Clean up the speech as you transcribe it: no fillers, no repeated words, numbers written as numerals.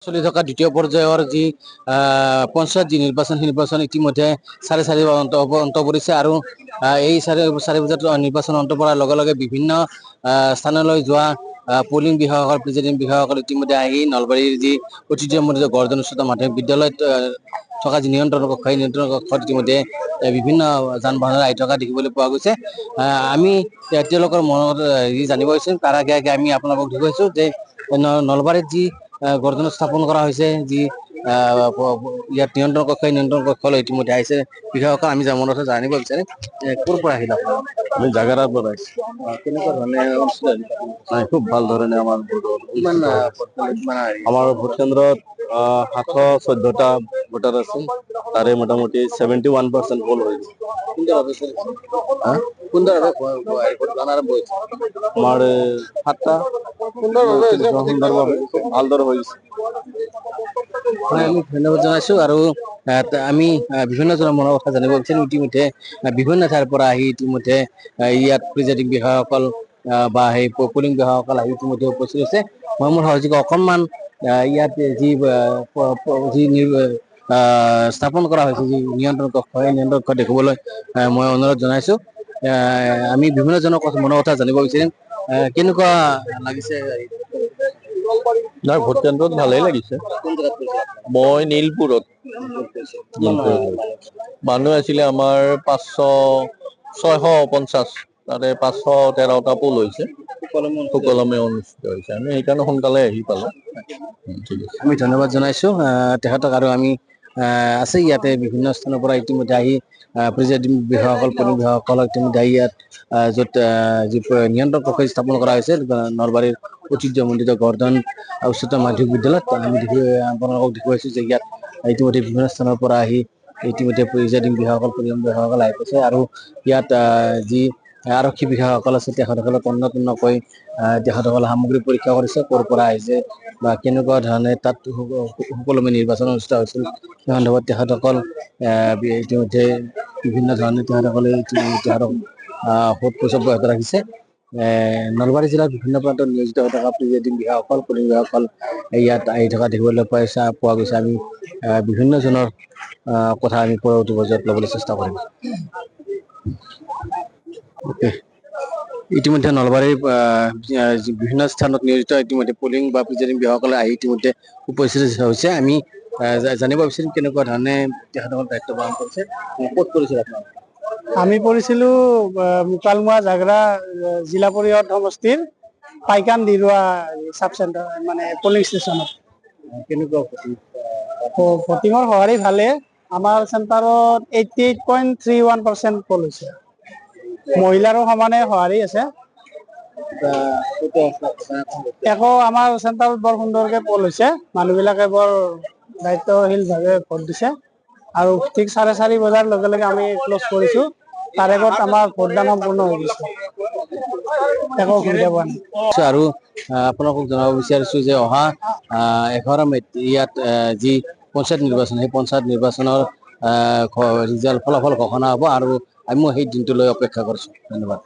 চলি থকা দ্বিতীয় পৰ্যায়ৰ যি পঞ্চায়ত যি নিৰ্বাচন ইতিমধ্যে 4:30 অন্ত পৰিছে আৰু এই 4:30 বজাত নিৰ্বাচন অন্ত পৰাৰ লগে লগে বিভিন্ন স্থানলৈ যোৱা পলিং বিষয়াসকল প্ৰিজাইডিং বিষয়াসকল ইতিমধ্যে আহি নলবাৰীৰ যি ঐতিহ্যমণ্ডিত গৰ্জন উচ্চতৰ মাধ্যমিক বিদ্যালয়ত থকা যি নিয়ন্ত্ৰণ কক্ষ সেই নিয়ন্ত্ৰণ কক্ষত ইতিমধ্যে বিভিন্ন যান বাহন আহি থকা দেখিবলৈ পোৱা গৈছে। আমি তেওঁলোকৰ মনত জানিব বিচাৰিম তাৰ আগে আগে আমি আপোনালোকক দেখুৱাইছো যে নলবাৰীত যি গৰ্জন স্থাপন কৰা হৈছে যি ইয়াত নিয়ন্ত্ৰণ কক্ষ নিয়ন্ত্ৰণ কক্ষলৈ ইতিমধ্যে আহিছে বিষয়াসকল। আমি মনত জানিব বিচাৰিম ক'ৰ পৰা আহিল আপোনালোক? আমি জাগাৰাৰ পৰা কেনেকুৱা ধৰণে খুব ভাল ধৰণে আমাৰ ভোট কেন্দ্ৰত 714টা ভোটাৰ আছে, তাৰে মোটামুটি 71% পোল হৈ গৈছে। আমাৰ 7টা সুন্দৰভাৱে ভালদৰে হৈ গৈছে। আমি ধন্যবাদ জনাইছো আৰু আমি বিভিন্ন জনৰ মনৰ কথা জানিব বিচাৰিম। ইতিমধ্যে বিভিন্ন ঠাইৰ পৰা আহি ইতিমধ্যে ইয়াত প্ৰিজাইডিং বিষয়াসকল বা সেই পলিং বিষয়াসকল আহি ইতিমধ্যে উপস্থিত হৈছে। মই মোৰ সহযোগী অকণমান ইয়াত যি স্থাপন কৰা হৈছে যি নিয়ন্ত্ৰণ কক্ষ সেই নিয়ন্ত্ৰণ কক্ষ দেখিবলৈ মই অনুৰোধ জনাইছো। আমি বিভিন্ন জনৰ মনৰ কথা জানিব বিচাৰিম। কেনেকুৱা লাগিছে? নাই, ভোট কেন্দ্ৰত ভালেই লাগিছে। মই নীলপুৰত মানুহ আছিলে আমাৰ 650, তাতে 513টা পোল হৈছে, সুকলমে অনুষ্ঠিত হৈছে। আমি সেইকাৰণে সোনকালে আহি পালো। ঠিক আছে, আমি ধন্যবাদ জনাইছো তেখেতক। আৰু আমি আছে ইয়াতে বিভিন্ন স্থানৰ পৰা ইতিমধ্যে আহি প্ৰিজাইডিং বিষয়াসকল পলিং বিষয়াসকল ইতিমধ্যে আহি ইয়াত য'ত যি নিয়ন্ত্ৰণ কক্ষ স্থাপন কৰা হৈছে নলবাৰীৰ ঐতিহ্যমণ্ডিত গৰ্জন উচ্চতৰ মাধ্যমিক বিদ্যালয়ত। আমি আপোনালোকক দেখুৱাইছো যে ইয়াত ইতিমধ্যে বিভিন্ন স্থানৰ পৰা আহি ইতিমধ্যে প্ৰিজাইডিং বিষয়াসকল পলিং বিষয়াসকল আহি পাইছে আৰু ইয়াত যি আৰক্ষী বিষয়াসকল আছে তেখেতসকলে তন্নতন্নকৈ তেখেতসকলে সামগ্ৰী পৰীক্ষা কৰিছে, ক'ৰ পৰা আহিছে বা কেনেকুৱা ধৰণে তাত সুকলমে নিৰ্বাচন অনুষ্ঠিত হৈছিল সেই সন্দৰ্ভত তেখেতসকল ইতিমধ্যে বিভিন্ন ধৰণে তেখেতসকলে সোধ পোছ অব্যাহত ৰাখিছে। নলবাৰী জিলাৰ বিভিন্ন প্ৰান্তত নিয়োজিত হৈ থকা প্ৰিজাইডিং বিষয়াসকল পলিং বিষয়াসকল ইয়াত আহি থকা দেখিবলৈ পোৱা গৈছে। আমি বিভিন্ন জনৰ কথা আমি পৰৱৰ্তী পৰ্যায়ত ল'বলৈ চেষ্টা কৰিম। ইতিমধ্যে নলবাৰীৰ বিভিন্ন স্থানত নিয়োজিত ইতিমধ্যে পলিং বা প্ৰিজাইডিং বিষয়াসকলে আহি ইতিমধ্যে উপস্থিত হৈছে। আমি জানিব বিচাৰিম কেনেকুৱা ধৰণে তেখেতসকল দায়িত্ব পালন কৰিছে। ক'ত কৰিছিল আপোনালোকে? আমি পৰিছিলো মুকালমুৱা জাগৰা জিলা পৰিষদ সমষ্টিৰ পাইকান দিৰুৱা চাব চেণ্টাৰ মানে পলিং ষ্টেচনত। কেনেকুৱা ভোটিঙৰ সঁহাৰি ভালে। আমাৰ চেণ্টাৰত 88.31% পোল হৈছে। মহিলাৰো সমানে সঁহাৰি আছে। একো আমাৰ চেণ্টাৰত বৰ সুন্দৰকে পোল হৈছে। মানুহবিলাকে বৰ দায়িত্বশীলভাৱে ভোট দিছে আৰু ঠিক 4:30 বজাৰ লগে লগে আমি ক্লজ কৰিছো। তাৰ আগত আমাৰ ভোটদান সম্পূৰ্ণ হৈ গৈছে। একো অসুবিধা পোৱা নাই। আৰু আপোনালোকক জনাব বিচাৰিছো যে অহা 11 মে'ত ইয়াত যি পঞ্চায়ত নিৰ্বাচন সেই পঞ্চায়ত নিৰ্বাচনৰ ৰিজাল্ট ফলাফল ঘোষণা হ'ব আৰু আমিও সেই দিনটোলৈ অপেক্ষা কৰিছো। ধন্যবাদ।